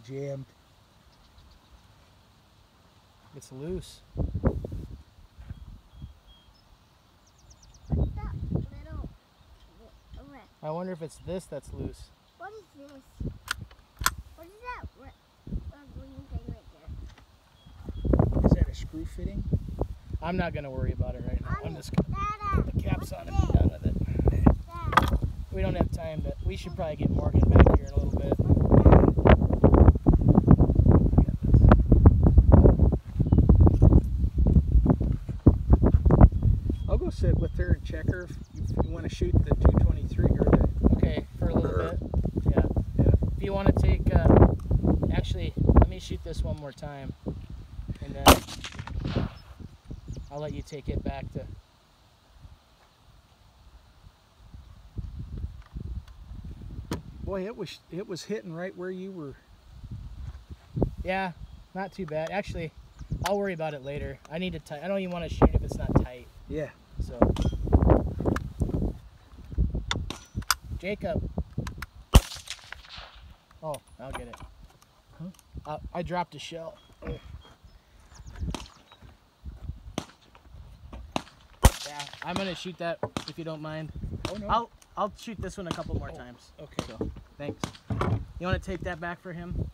jammed. It's loose. What's that little red? I wonder if it's this that's loose. What is this? What is that green thing right there? Is that a screw fitting? I'm not gonna worry about it right now. I'm just gonna Dada, put the caps on and what's be done with it. Dad, We don't have time, but we should probably get Morgan back here in a little bit. I'll go sit with her and check her if you want to shoot the 223 or the. Okay, for a little bit. Yeah. Yeah. If you want to take, actually, let me shoot this one more time, and then I'll let you take it back to. Boy, it was hitting right where you were. Yeah, not too bad. Actually, I'll worry about it later. I need to tight. I don't even want to shoot if it's not tight. Yeah. So, Jacob. Oh, I'll get it. Huh? I dropped a shell. Oh. Yeah, I'm gonna shoot that if you don't mind. Oh no. I'll shoot this one a couple more times. Okay. So, thanks. You want to take that back for him?